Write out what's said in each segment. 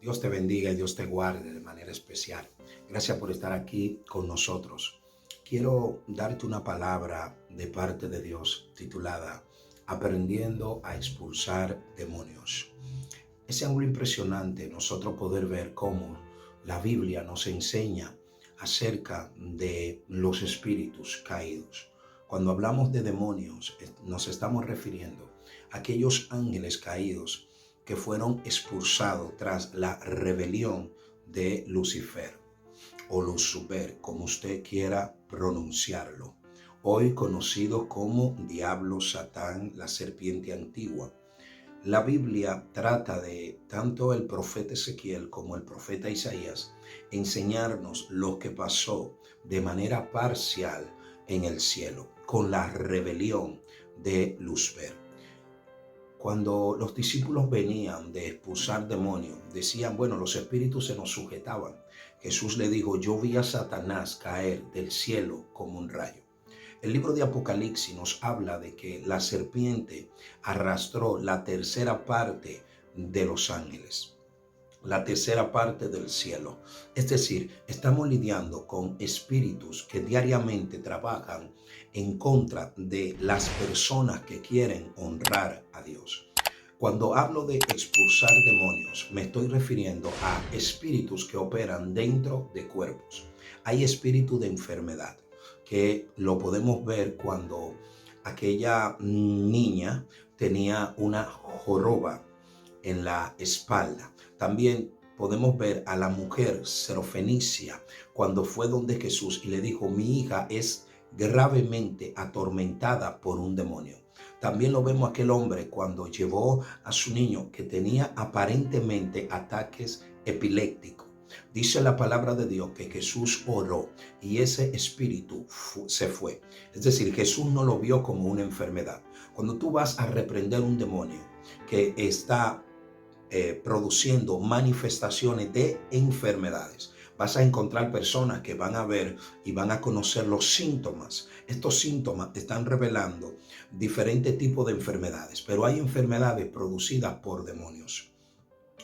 Dios te bendiga y Dios te guarde de manera especial. Gracias por estar aquí con nosotros. Quiero darte una palabra de parte de Dios titulada Aprendiendo a expulsar demonios. Es algo impresionante nosotros poder ver cómo la Biblia nos enseña acerca de los espíritus caídos. Cuando hablamos de demonios, nos estamos refiriendo a aquellos ángeles caídos que fueron expulsados tras la rebelión de Lucifer o Lucifer, como usted quiera pronunciarlo. Hoy conocido como Diablo, Satán, la serpiente antigua. La Biblia trata de, tanto el profeta Ezequiel como el profeta Isaías, enseñarnos lo que pasó de manera parcial en el cielo con la rebelión de Lucifer. Cuando los discípulos venían de expulsar demonios, decían, bueno, los espíritus se nos sujetaban. Jesús le dijo, yo vi a Satanás caer del cielo como un rayo. El libro de Apocalipsis nos habla de que la serpiente arrastró la tercera parte de los ángeles, la tercera parte del cielo. Es decir, estamos lidiando con espíritus que diariamente trabajan en contra de las personas que quieren honrar a Dios. Cuando hablo de expulsar demonios, me estoy refiriendo a espíritus que operan dentro de cuerpos. Hay espíritu de enfermedad, que lo podemos ver cuando aquella niña tenía una joroba en la espalda. También podemos ver a la mujer Serofenicia cuando fue donde Jesús y le dijo, mi hija es gravemente atormentada por un demonio. También lo vemos aquel hombre cuando llevó a su niño que tenía aparentemente ataques epilépticos. Dice la palabra de Dios que Jesús oró y ese espíritu se fue. Es decir, Jesús no lo vio como una enfermedad. Cuando tú vas a reprender un demonio que está produciendo manifestaciones de enfermedades, vas a encontrar personas que van a ver y van a conocer los síntomas. Estos síntomas están revelando diferentes tipos de enfermedades, pero hay enfermedades producidas por demonios.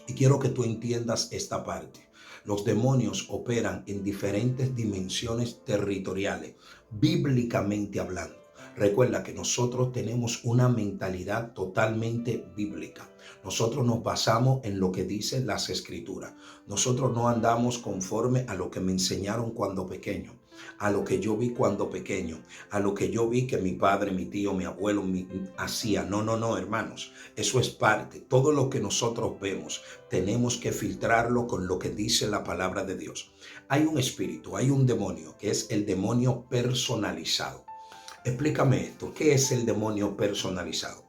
Y quiero que tú entiendas esta parte. Los demonios operan en diferentes dimensiones territoriales, bíblicamente hablando. Recuerda que nosotros tenemos una mentalidad totalmente bíblica. Nosotros nos basamos en lo que dicen las escrituras. Nosotros no andamos conforme a lo que me enseñaron cuando pequeño, a lo que yo vi cuando pequeño, a lo que yo vi que mi padre, mi tío, mi abuelo hacía. No, hermanos. Eso es parte. Todo lo que nosotros vemos tenemos que filtrarlo con lo que dice la palabra de Dios. Hay un espíritu, hay un demonio que es el demonio personalizado. Explícame esto, ¿qué es el demonio personalizado?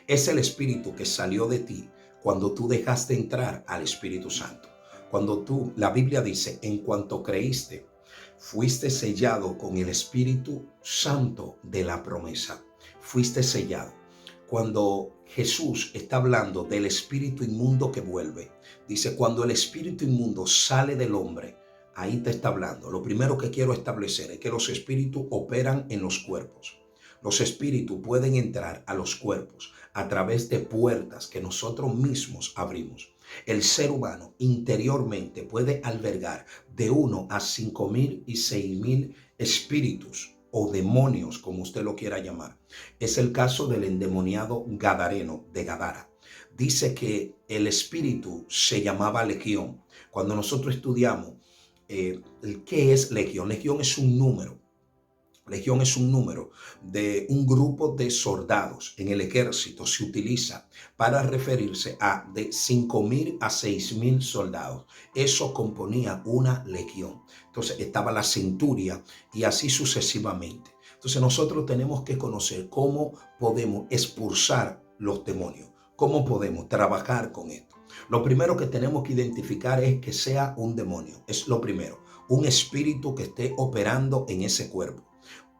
Es el espíritu que salió de ti cuando tú dejaste entrar al Espíritu Santo. La Biblia dice, en cuanto creíste, fuiste sellado con el Espíritu Santo de la promesa. Fuiste sellado. Cuando Jesús está hablando del espíritu inmundo que vuelve, dice, cuando el espíritu inmundo sale del hombre, ahí te está hablando. Lo primero que quiero establecer es que los espíritus operan en los cuerpos. Los espíritus pueden entrar a los cuerpos a través de puertas que nosotros mismos abrimos. El ser humano interiormente puede albergar de 1 a 5,000 y 6,000 espíritus o demonios, como usted lo quiera llamar. Es el caso del endemoniado gadareno de Gadara. Dice que el espíritu se llamaba legión. Cuando nosotros estudiamos ¿qué es legión? Legión es un número. Legión es un número de un grupo de soldados. En el ejército se utiliza para referirse a de 5,000 a 6,000 soldados. Eso componía una legión. Entonces estaba la centuria y así sucesivamente. Entonces nosotros tenemos que conocer cómo podemos expulsar los demonios, cómo podemos trabajar con esto. Lo primero que tenemos que identificar es que sea un demonio. Es lo primero, un espíritu que esté operando en ese cuerpo.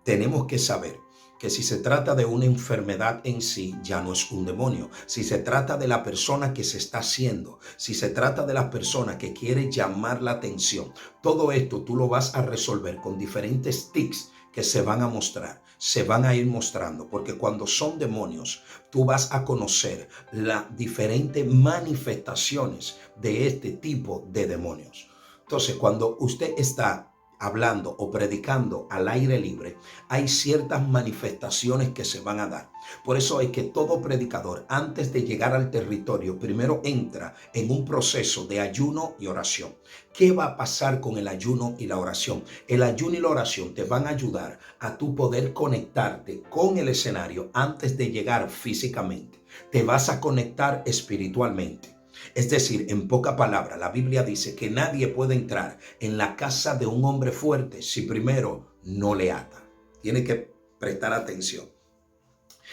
Tenemos que saber que si se trata de una enfermedad en sí, ya no es un demonio. Si se trata de la persona que se está haciendo, si se trata de la persona que quiere llamar la atención, todo esto tú lo vas a resolver con diferentes tics que se van a mostrar, se van a ir mostrando, porque cuando son demonios, tú vas a conocer las diferentes manifestaciones de este tipo de demonios. Entonces, cuando usted está hablando o predicando al aire libre, hay ciertas manifestaciones que se van a dar. Por eso es que todo predicador, antes de llegar al territorio, primero entra en un proceso de ayuno y oración. ¿Qué va a pasar con el ayuno y la oración? El ayuno y la oración te van a ayudar a tú poder conectarte con el escenario antes de llegar físicamente. Te vas a conectar espiritualmente. Es decir, en poca palabra, la Biblia dice que nadie puede entrar en la casa de un hombre fuerte si primero no le ata. Tiene que prestar atención.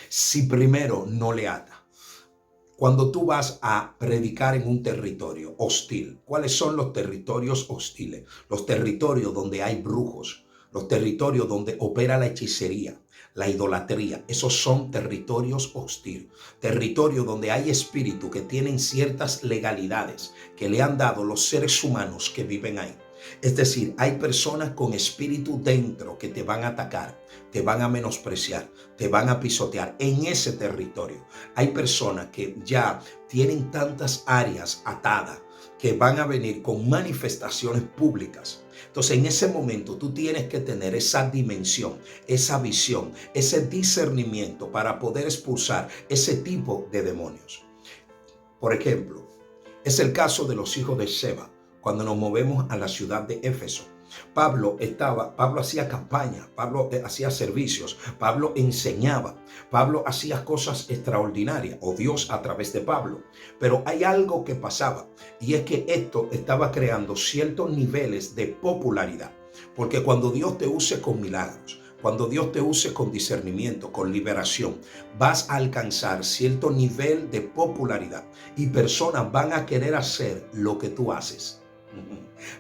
Si primero no le ata. Cuando tú vas a predicar en un territorio hostil, ¿cuáles son los territorios hostiles? Los territorios donde hay brujos, los territorios donde opera la hechicería, la idolatría. Esos son territorios hostiles, territorios donde hay espíritus que tienen ciertas legalidades que le han dado los seres humanos que viven ahí. Es decir, hay personas con espíritu dentro que te van a atacar, te van a menospreciar, te van a pisotear en ese territorio. Hay personas que ya tienen tantas áreas atadas que van a venir con manifestaciones públicas. Entonces, en ese momento tú tienes que tener esa dimensión, esa visión, ese discernimiento para poder expulsar ese tipo de demonios. Por ejemplo, es el caso de los hijos de Seba. Cuando nos movemos a la ciudad de Éfeso, Pablo hacía campaña, Pablo hacía servicios, Pablo enseñaba, Pablo hacía cosas extraordinarias, o Dios a través de Pablo. Pero hay algo que pasaba, y es que esto estaba creando ciertos niveles de popularidad. Porque cuando Dios te use con milagros, cuando Dios te use con discernimiento, con liberación, vas a alcanzar cierto nivel de popularidad y personas van a querer hacer lo que tú haces.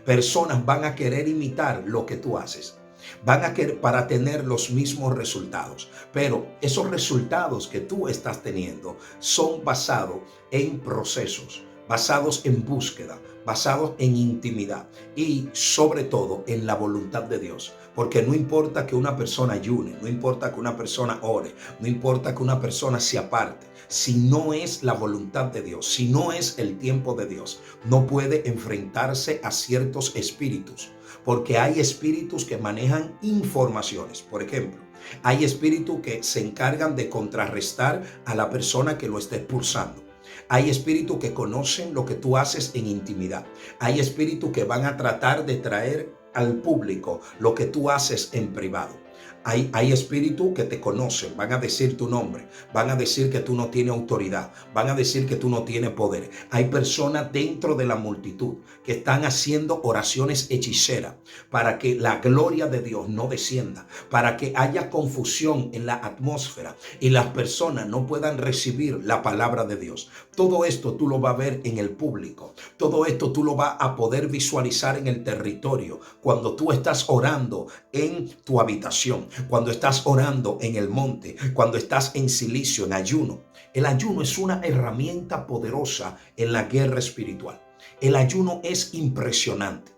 Personas van a querer imitar lo que tú haces. Van a querer para tener los mismos resultados. Pero esos resultados que tú estás teniendo son basados en procesos, basados en búsqueda, basados en intimidad y sobre todo en la voluntad de Dios. Porque no importa que una persona ayune, no importa que una persona ore, no importa que una persona se aparte. Si no es la voluntad de Dios, si no es el tiempo de Dios, no puede enfrentarse a ciertos espíritus. Porque hay espíritus que manejan informaciones. Por ejemplo, hay espíritus que se encargan de contrarrestar a la persona que lo está expulsando. Hay espíritus que conocen lo que tú haces en intimidad. Hay espíritus que van a tratar de traer al público lo que tú haces en privado. Hay espíritus que te conocen, van a decir tu nombre, van a decir que tú no tienes autoridad, van a decir que tú no tienes poder. Hay personas dentro de la multitud que están haciendo oraciones hechiceras para que la gloria de Dios no descienda, para que haya confusión en la atmósfera y las personas no puedan recibir la palabra de Dios. Todo esto tú lo vas a ver en el público, todo esto tú lo vas a poder visualizar en el territorio cuando tú estás orando en tu habitación, cuando estás orando en el monte, cuando estás en silicio, en ayuno. El ayuno es una herramienta poderosa en la guerra espiritual. El ayuno es impresionante.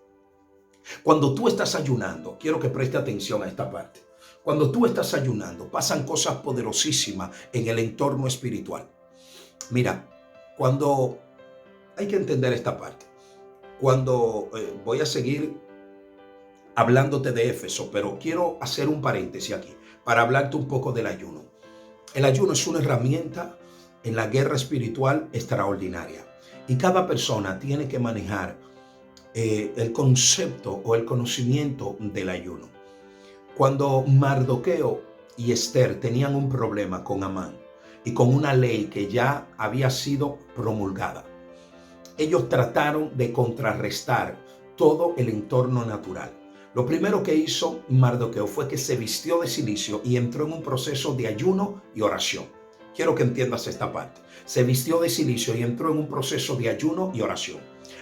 Cuando tú estás ayunando, quiero que preste atención a esta parte. Cuando tú estás ayunando, pasan cosas poderosísimas en el entorno espiritual. Mira, cuando hay que entender esta parte. Cuando voy a seguir hablándote de Éfeso, pero quiero hacer un paréntesis aquí para hablarte un poco del ayuno. El ayuno es una herramienta en la guerra espiritual extraordinaria y cada persona tiene que manejar el concepto o el conocimiento del ayuno. Cuando Mardoqueo y Esther tenían un problema con Amán y con una ley que ya había sido promulgada, ellos trataron de contrarrestar todo el entorno natural. Lo primero que hizo Mardoqueo fue que se vistió de cilicio y entró en un proceso de ayuno y oración. Quiero que entiendas esta parte. Se vistió de cilicio y entró en un proceso de ayuno y oración.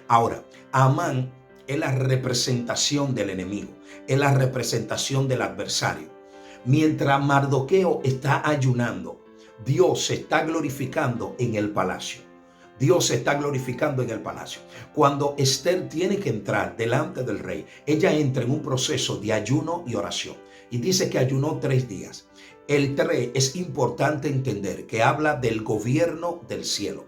Ahora, Amán es la representación del enemigo, es la representación del adversario. Mientras Mardoqueo está ayunando, Dios se está glorificando en el palacio. Dios se está glorificando en el palacio. Cuando Esther tiene que entrar delante del rey, ella entra en un proceso de ayuno y oración. Y dice que ayunó 3 días. El 3 es importante entender que habla del gobierno del cielo.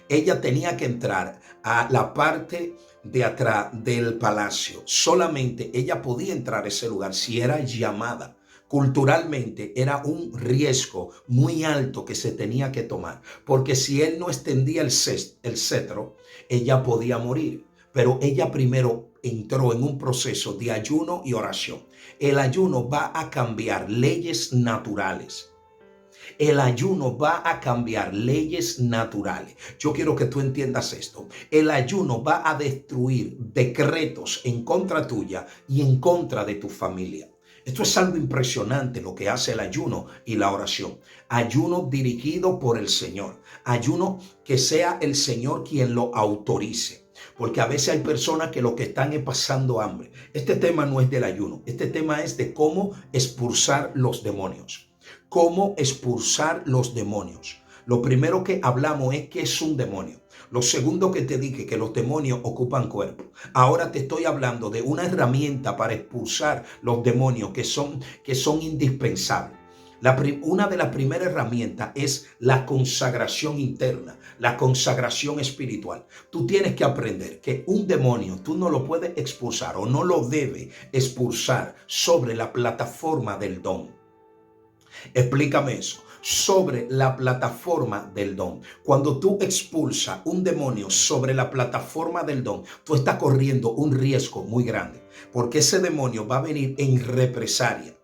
Ella tenía que entrar a la parte de atrás del palacio. Solamente ella podía entrar a ese lugar si era llamada. Culturalmente era un riesgo muy alto que se tenía que tomar, porque si él no extendía el cetro, ella podía morir. Pero ella primero entró en un proceso de ayuno y oración. El ayuno va a cambiar leyes naturales. El ayuno va a cambiar leyes naturales. Yo quiero que tú entiendas esto. El ayuno va a destruir decretos en contra tuya y en contra de tu familia. Esto es algo impresionante lo que hace el ayuno y la oración. Ayuno dirigido por el Señor. Ayuno que sea el Señor quien lo autorice. Porque a veces hay personas que lo que están es pasando hambre. Este tema no es del ayuno. Este tema es de cómo expulsar los demonios. Cómo expulsar los demonios. Lo primero que hablamos es qué es un demonio. Lo segundo que te dije, que los demonios ocupan cuerpo. Ahora te estoy hablando de una herramienta para expulsar los demonios que son indispensables. Una de las primeras herramientas es la consagración interna, la consagración espiritual. Tú tienes que aprender que un demonio tú no lo puedes expulsar o no lo debes expulsar sobre la plataforma del don. Explícame eso. Sobre la plataforma del don. Cuando tú expulsas un demonio sobre la plataforma del don, tú estás corriendo un riesgo muy grande, porque ese demonio va a venir en represalia.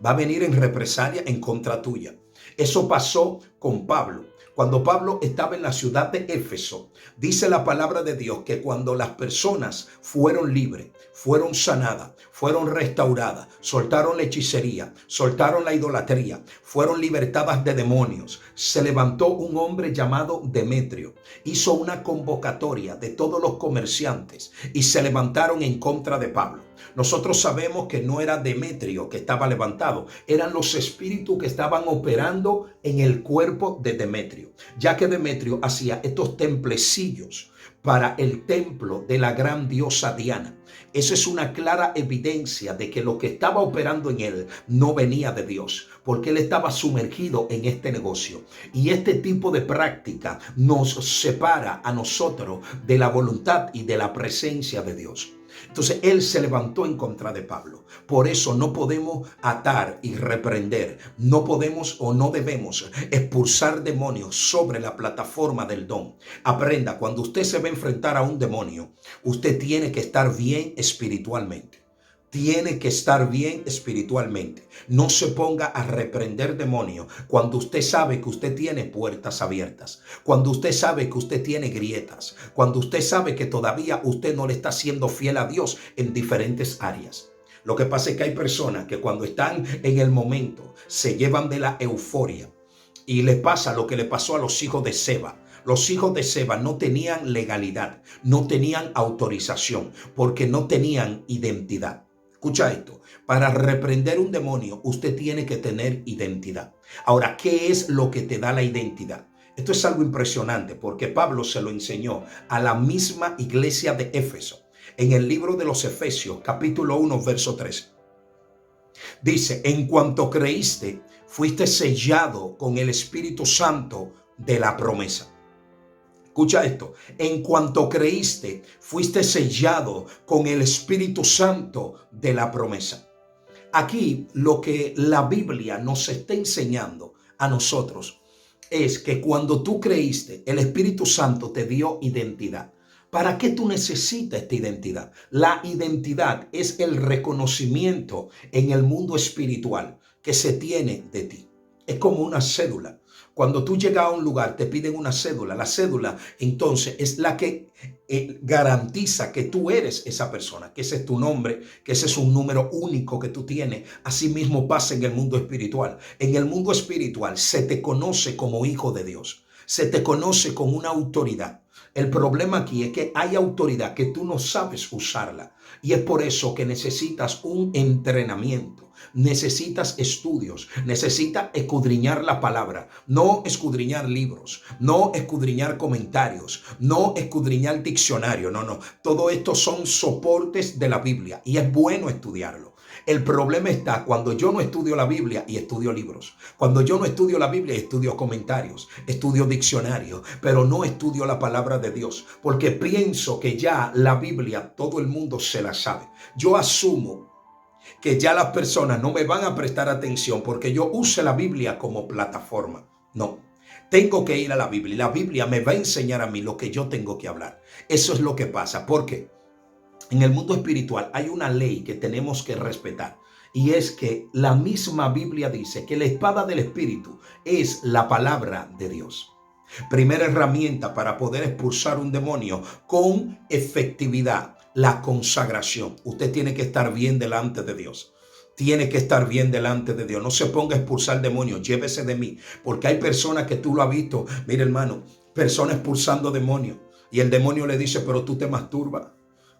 Va a venir en represalia en contra tuya. Eso pasó con Pablo. Cuando Pablo estaba en la ciudad de Éfeso, dice la palabra de Dios que cuando las personas fueron libres, fueron sanadas, fueron restauradas, soltaron la hechicería, soltaron la idolatría, fueron libertadas de demonios, se levantó un hombre llamado Demetrio, hizo una convocatoria de todos los comerciantes y se levantaron en contra de Pablo. Nosotros sabemos que no era Demetrio que estaba levantado, eran los espíritus que estaban operando en el cuerpo de Demetrio, ya que Demetrio hacía estos templecillos para el templo de la gran diosa Diana. Eso es una clara evidencia de que lo que estaba operando en él no venía de Dios, porque él estaba sumergido en este negocio. Y este tipo de práctica nos separa a nosotros de la voluntad y de la presencia de Dios. Entonces él se levantó en contra de Pablo. Por eso no podemos atar y reprender. No podemos o no debemos expulsar demonios sobre la plataforma del don. Aprenda, cuando usted se va a enfrentar a un demonio, usted tiene que estar bien espiritualmente. Tiene que estar bien espiritualmente. No se ponga a reprender demonios cuando usted sabe que usted tiene puertas abiertas, cuando usted sabe que usted tiene grietas, cuando usted sabe que todavía usted no le está siendo fiel a Dios en diferentes áreas. Lo que pasa es que hay personas que cuando están en el momento se llevan de la euforia y le pasa lo que le pasó a los hijos de Seba. Los hijos de Seba no tenían legalidad, no tenían autorización porque no tenían identidad. Escucha esto, para reprender un demonio usted tiene que tener identidad. Ahora, ¿qué es lo que te da la identidad? Esto es algo impresionante porque Pablo se lo enseñó a la misma iglesia de Éfeso. En el libro de los Efesios, capítulo 1, verso 13. Dice, en cuanto creíste, fuiste sellado con el Espíritu Santo de la promesa. Escucha esto, en cuanto creíste, fuiste sellado con el Espíritu Santo de la promesa. Aquí lo que la Biblia nos está enseñando a nosotros es que cuando tú creíste, el Espíritu Santo te dio identidad. ¿Para qué tú necesitas esta identidad? La identidad es el reconocimiento en el mundo espiritual que se tiene de ti. Es como una cédula. Cuando tú llegas a un lugar, te piden una cédula. La cédula, entonces, es la que garantiza que tú eres esa persona, que ese es tu nombre, que ese es un número único que tú tienes. Así mismo pasa en el mundo espiritual. En el mundo espiritual se te conoce como hijo de Dios. Se te conoce con una autoridad. El problema aquí es que hay autoridad que tú no sabes usarla. Y es por eso que necesitas un entrenamiento, necesitas estudios, necesitas escudriñar la palabra, no escudriñar libros, no escudriñar comentarios, no escudriñar diccionario, no. Todo esto son soportes de la Biblia y es bueno estudiarlo. El problema está cuando yo no estudio la Biblia y estudio libros. Cuando yo no estudio la Biblia y estudio comentarios, estudio diccionarios, pero no estudio la palabra de Dios, porque pienso que ya la Biblia todo el mundo se la sabe. Yo asumo que ya las personas no me van a prestar atención porque yo use la Biblia como plataforma. No, tengo que ir a la Biblia y la Biblia me va a enseñar a mí lo que yo tengo que hablar. Eso es lo que pasa, porque en el mundo espiritual hay una ley que tenemos que respetar, y es que la misma Biblia dice que la espada del Espíritu es la palabra de Dios. Primera herramienta para poder expulsar un demonio con efectividad, la consagración. Usted tiene que estar bien delante de Dios. Tiene que estar bien delante de Dios. No se ponga a expulsar demonios. Llévese de mí. Porque hay personas que tú lo has visto. Mire, hermano, personas expulsando demonios. Y el demonio le dice, pero tú te masturbas.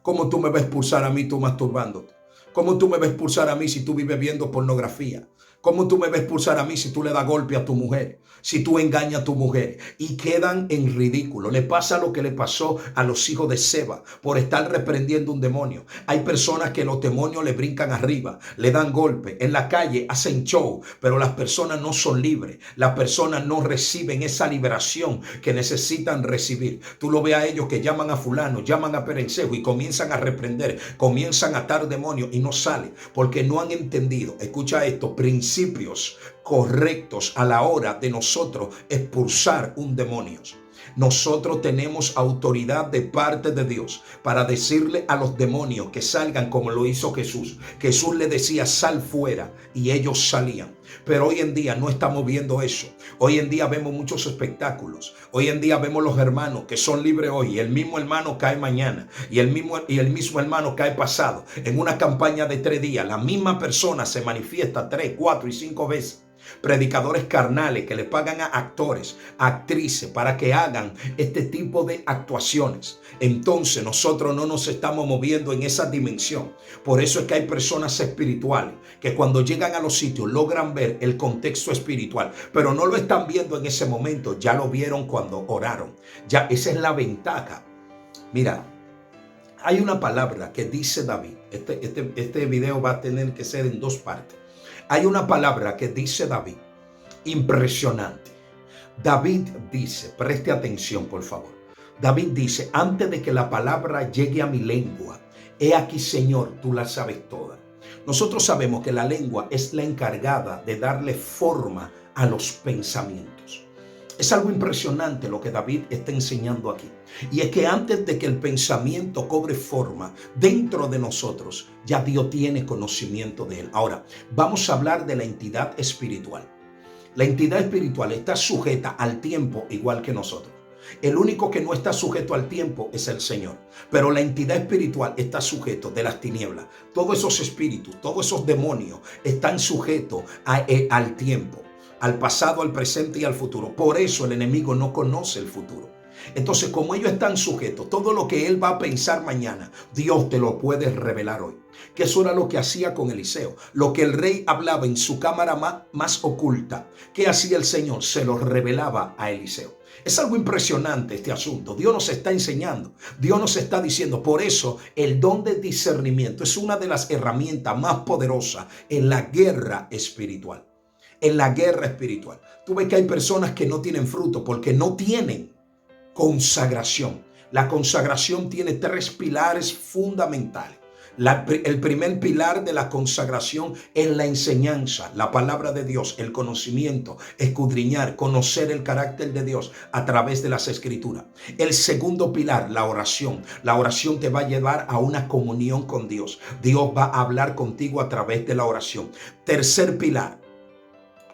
¿Cómo tú me vas a expulsar a mí tú masturbándote? ¿Cómo tú me vas a expulsar a mí si tú vives viendo pornografía? ¿Cómo tú me vas a expulsar a mí si tú le das golpe a tu mujer? Si tú engañas a tu mujer, y quedan en ridículo. Le pasa lo que le pasó a los hijos de Seba por estar reprendiendo un demonio. Hay personas que los demonios le brincan arriba, le dan golpe. En la calle hacen show, pero las personas no son libres. Las personas no reciben esa liberación que necesitan recibir. Tú lo ves a ellos que llaman a fulano, llaman a perencejo y comienzan a reprender, comienzan a atar demonios y no sale porque no han entendido. Escucha esto, principios correctos a la hora de nosotros expulsar un demonio. Nosotros tenemos autoridad de parte de Dios para decirle a los demonios que salgan como lo hizo Jesús. Jesús le decía, sal fuera, y ellos salían. Pero hoy en día no estamos viendo eso. Hoy en día vemos muchos espectáculos. Hoy en día vemos los hermanos que son libres hoy y el mismo hermano cae mañana y el mismo hermano cae pasado. En una campaña de 3 días, la misma persona se manifiesta 3, 4 y 5 veces. Predicadores carnales que le pagan a actores, actrices para que hagan este tipo de actuaciones. Entonces nosotros no nos estamos moviendo en esa dimensión. Por eso es que hay personas espirituales que cuando llegan a los sitios logran ver el contexto espiritual, pero no lo están viendo en ese momento, ya lo vieron cuando oraron. Ya esa es la ventaja. Mira, hay una palabra que dice David. Este video va a tener que ser en 2 partes. Hay una palabra que dice David, impresionante. David dice, preste atención por favor. David dice, antes de que la palabra llegue a mi lengua, he aquí, Señor, tú la sabes toda. Nosotros sabemos que la lengua es la encargada de darle forma a los pensamientos. Es algo impresionante lo que David está enseñando aquí. Y es que antes de que el pensamiento cobre forma dentro de nosotros, ya Dios tiene conocimiento de él. Ahora, vamos a hablar de la entidad espiritual. La entidad espiritual está sujeta al tiempo igual que nosotros. El único que no está sujeto al tiempo es el Señor. Pero la entidad espiritual está sujeto de las tinieblas. Todos esos espíritus, todos esos demonios están sujetos al tiempo, al pasado, al presente y al futuro. Por eso el enemigo no conoce el futuro. Entonces, como ellos están sujetos, todo lo que él va a pensar mañana, Dios te lo puede revelar hoy. Que eso era lo que hacía con Eliseo. Lo que el rey hablaba en su cámara más oculta, ¿qué hacía el Señor? Se lo revelaba a Eliseo. Es algo impresionante este asunto. Dios nos está enseñando. Dios nos está diciendo. Por eso el don de discernimiento es una de las herramientas más poderosas en la guerra espiritual. En la guerra espiritual. Tú ves que hay personas que no tienen fruto porque no tienen consagración. La consagración tiene 3 pilares fundamentales. El primer pilar de la consagración es la enseñanza, la palabra de Dios, el conocimiento, escudriñar, conocer el carácter de Dios a través de las escrituras. El segundo pilar, la oración. La oración te va a llevar a una comunión con Dios. Dios va a hablar contigo a través de la oración. Tercer pilar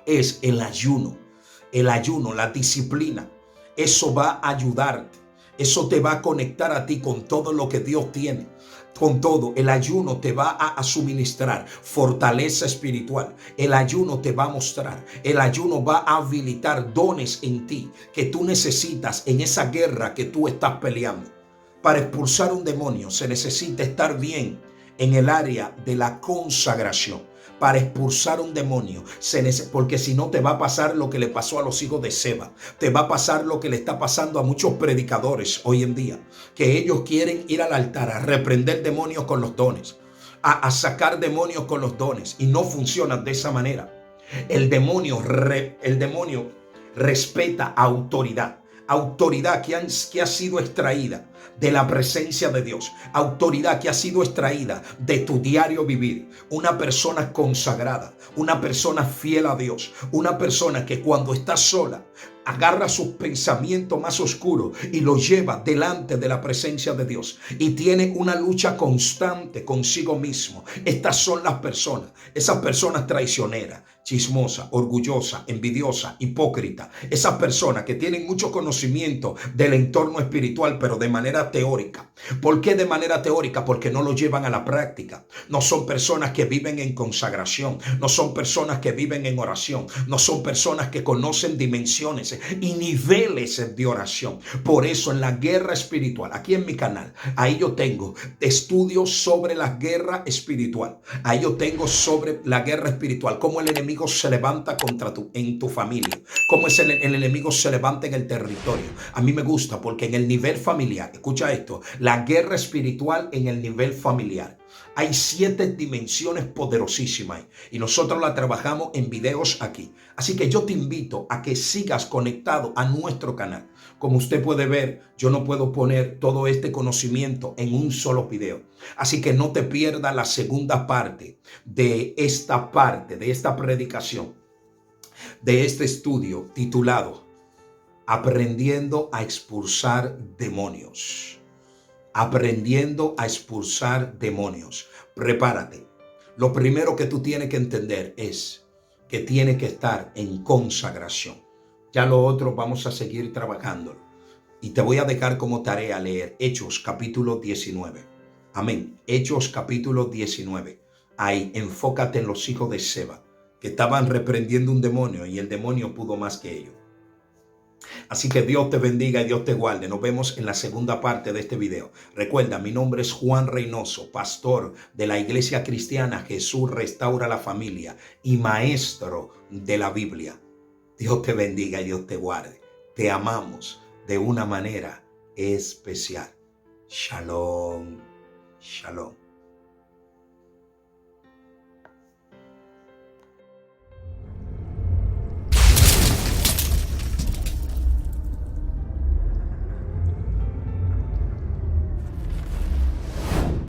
es el ayuno. El ayuno, la disciplina. Eso va a ayudarte. Eso te va a conectar a ti con todo lo que Dios tiene. Con todo, el ayuno te va a suministrar fortaleza espiritual. El ayuno te va a mostrar. El ayuno va a habilitar dones en ti que tú necesitas en esa guerra que tú estás peleando. Para expulsar un demonio se necesita estar bien en el área de la consagración. Para expulsar un demonio, porque si no te va a pasar lo que le pasó a los hijos de Seba. Te va a pasar lo que le está pasando a muchos predicadores hoy en día, que ellos quieren ir al altar a reprender demonios con los dones, a sacar demonios con los dones, y no funcionan de esa manera. El demonio respeta autoridad. Autoridad que ha sido extraída de la presencia de Dios. Autoridad que ha sido extraída de tu diario vivir. Una persona consagrada, una persona fiel a Dios, una persona que cuando está sola agarra sus pensamientos más oscuros y los lleva delante de la presencia de Dios y tiene una lucha constante consigo mismo. Estas son las personas, esas personas traicioneras, chismosas, orgullosas, envidiosas, hipócritas, esas personas que tienen mucho conocimiento del entorno espiritual, pero de manera teórica. ¿Por qué de manera teórica? Porque no lo llevan a la práctica. No son personas que viven en consagración, no son personas que viven en oración, no son personas que conocen dimensiones y niveles de oración. Por eso en la guerra espiritual, aquí en mi canal, ahí yo tengo estudios sobre la guerra espiritual. Ahí yo tengo sobre la guerra espiritual, cómo el enemigo se levanta en tu familia, cómo el enemigo se levanta en el territorio. A mí me gusta porque en el nivel familiar, escucha esto, la guerra espiritual en el nivel familiar. Hay 7 dimensiones poderosísimas y nosotros la trabajamos en videos aquí. Así que yo te invito a que sigas conectado a nuestro canal. Como usted puede ver, yo no puedo poner todo este conocimiento en un solo video. Así que no te pierdas la segunda parte de esta predicación, de este estudio titulado Aprendiendo a expulsar demonios. Aprendiendo a expulsar demonios. Prepárate. Lo primero que tú tienes que entender es que tienes que estar en consagración. Ya lo otro vamos a seguir trabajándolo. Y te voy a dejar como tarea leer Hechos capítulo 19. Amén. Hechos capítulo 19. Ahí enfócate en los hijos de Seba, que estaban reprendiendo un demonio y el demonio pudo más que ellos. Así que Dios te bendiga y Dios te guarde. Nos vemos en la segunda parte de este video. Recuerda, mi nombre es Juan Reynoso, pastor de la Iglesia Cristiana Jesús Restaura la Familia y maestro de la Biblia. Dios te bendiga y Dios te guarde. Te amamos de una manera especial. Shalom, shalom.